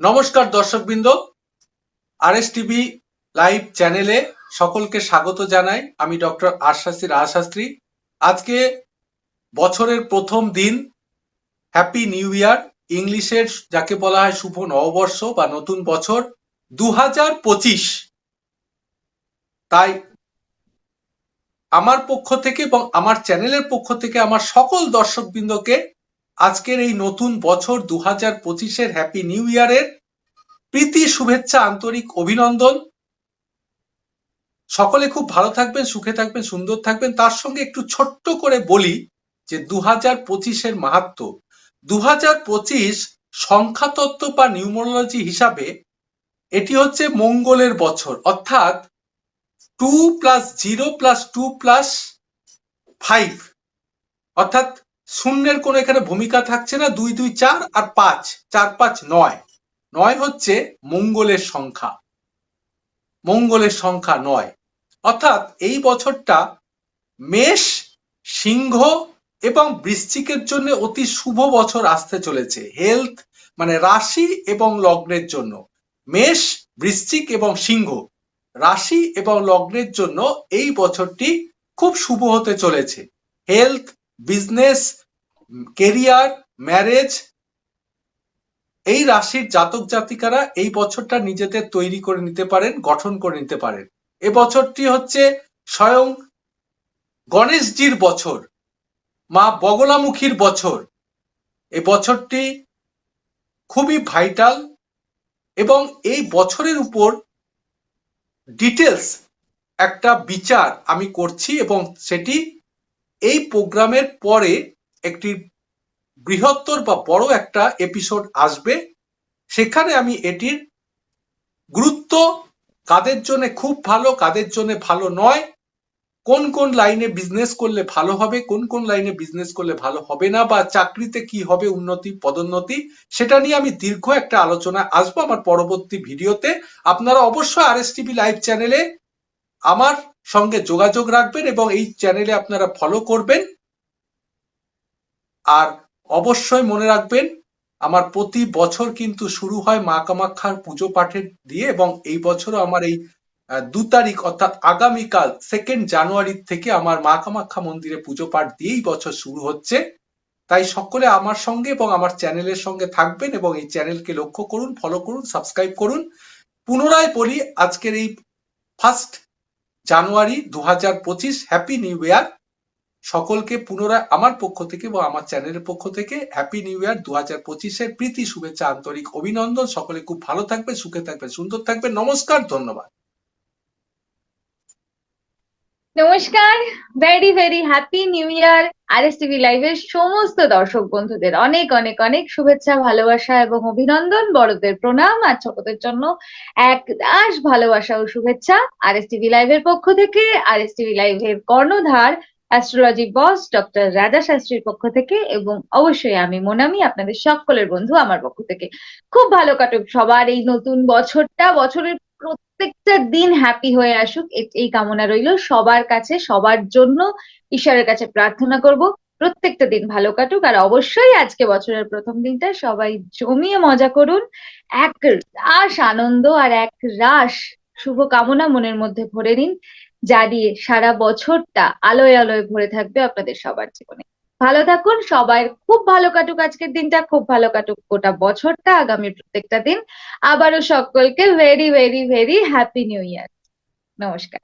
নমস্কার দর্শকবৃন্দ, RS TV live চ্যানেলে সকলকে স্বাগত জানাই। আমি ডক্টর আশাসী রাজশাস্ত্রী। আজকে বছরের প্রথম দিন, হ্যাপি নিউ ইয়ার। ইংলিশের যাকে বলা হয় শুভ নববর্ষ বা নতুন বছর 2025। তাই আমার পক্ষ থেকে এবং আমার চ্যানেলের পক্ষ থেকে আমার সকল দর্শকবৃন্দকে আজকের এই নতুন বছর 2025-এর হ্যাপি নিউ ইয়ারের প্রীতি শুভেচ্ছা, আন্তরিক অভিনন্দন। সকলে খুব ভালো থাকবেন, সুখে থাকবেন, সুন্দর থাকবেন। তার সঙ্গে একটু ছোট্ট করে বলি যে 2025-এর মাহাত্ম্য। 2025 সংখ্যাতত্ত্ব বা নিউমোরোলজি হিসাবে এটি হচ্ছে মঙ্গলের বছর, অর্থাৎ 2 + 0 + 2 + 5, অর্থাৎ শূন্যের কোনো এখানে ভূমিকা থাকছে না। 2 2 4 আর 5 4 5 9, 9 হচ্ছে মঙ্গলের সংখ্যা, মঙ্গলের সংখ্যা 9। অর্থাৎ এই বছরটা মেষ, সিংহ এবং বৃশ্চিকের জন্য অতি শুভ বছর আসতে চলেছে। হেলথ মানে রাশি এবং লগ্নের জন্য, মেষ, বৃশ্চিক এবং সিংহ রাশি এবং লগ্নের জন্য এই বছরটি খুব শুভ হতে চলেছে। হেলথ, বিজনেস, কেরিয়ার, ম্যারেজ, এই রাশির জাতক জাতিকারা এই বছরটা নিজেদের তৈরি করে নিতে পারেন, গঠন করে নিতে পারেন। এ বছরটি হচ্ছে স্বয়ং গণেশজির বছর, মা বগলামুখীর বছর। এই বছরটি খুবই ভাইটাল এবং এই বছরের উপর ডিটেলস একটা বিচার আমি করছি এবং সেটি এই প্রোগ্রামের পরে একটি বৃহত্তর বা বড় একটা এপিসোড আসবে। সেখানে আমি এটির গুরুত্ব, কাদের জন্য খুব ভালো, কাদের জন্য ভালো নয়, কোন কোন লাইনে বিজনেস করলে ভালো হবে, কোন কোন লাইনে বিজনেস করলে ভালো হবে না, বা চাকরিতে কি হবে উন্নতি পদোন্নতি, সেটা নিয়ে আমি দীর্ঘ একটা আলোচনা আসবো আমার পরবর্তী ভিডিওতে। আপনারা অবশ্যই আরএস টিভি লাইভ চ্যানেলে আমার সঙ্গে যোগাযোগ রাখবেন এবং এই চ্যানেলে আপনারা ফলো করবেন। আর অবশ্যই মনে রাখবেন, আমার প্রতি বছর কিন্তু শুরু হয় মা কামাখ্যার পুজো পাঠের দিয়ে, এবং এই বছরও আমার এই 2 তারিখ অর্থাৎ আগামীকাল 2 জানুয়ারি থেকে আমার মা কামাখ্যা মন্দিরে পুজো পাঠ দিয়েই বছর শুরু হচ্ছে। তাই সকলে আমার সঙ্গে এবং আমার চ্যানেলের সঙ্গে থাকবেন এবং এই চ্যানেলকে লক্ষ্য করুন, ফলো করুন, সাবস্ক্রাইব করুন। পুনরায় বলি, আজকের এই 1 জানুয়ারি 2025 হ্যাপি নিউ ইয়ার। সকলকে পুনরায় আমার পক্ষ থেকে এবং আমার চ্যানেলের পক্ষ থেকে হ্যাপি নিউ ইয়ার 2025-এর প্রীতি শুভেচ্ছা, আন্তরিক অভিনন্দন। সকলে খুব ভালো থাকবেন, সুখে থাকবেন, সুন্দর থাকবেন। নমস্কার, ধন্যবাদ। নমস্কার, very very happy new year. RS TV লাইভের সমস্ত দর্শক বন্ধুদের অনেক অনেক অনেক শুভেচ্ছা, ভালোবাসা এবং অভিনন্দন। বড়দের প্রণাম আর ছোটদের জন্য এক দাস ভালোবাসা ও শুভেচ্ছা আরএস টিভি লাইভের পক্ষ থেকে, আরএস টিভি লাইভের কর্ণধার অ্যাস্ট্রোলজি বস ডক্টর রাজা শাস্ত্রীর পক্ষ থেকে, এবং অবশ্যই আমি মোনামি, আপনাদের সকলের বন্ধু, আমার পক্ষ থেকে। খুব ভালো কাটুক সবার এই নতুন বছরটা, বছরের প্রত্যেকটা দিন হ্যাপি হয়ে আসুক, এই কামনা রইল সবার কাছে, সবার জন্য ঈশ্বরের কাছে প্রার্থনা করব প্রত্যেকটা দিন ভালো কাটুক। আর অবশ্যই আজকে বছরের প্রথম দিনটা সবাই জমিয়ে মজা করুন, এক রাশ আনন্দ আর এক রাশ শুভ কামনা মনের মধ্যে ভরে নিন, যা দিয়ে সারা বছরটা আলোয় আলোয় ভরে থাকবে আপনাদের সবার জীবনে। ভালো থাকুন সবাই, খুব ভালো কাটুক আজকের দিনটা, খুব ভালো কাটুক গোটা বছরটা, আগামী প্রত্যেকটা দিন। আবারও সকলকে very very very happy new year. নমস্কার।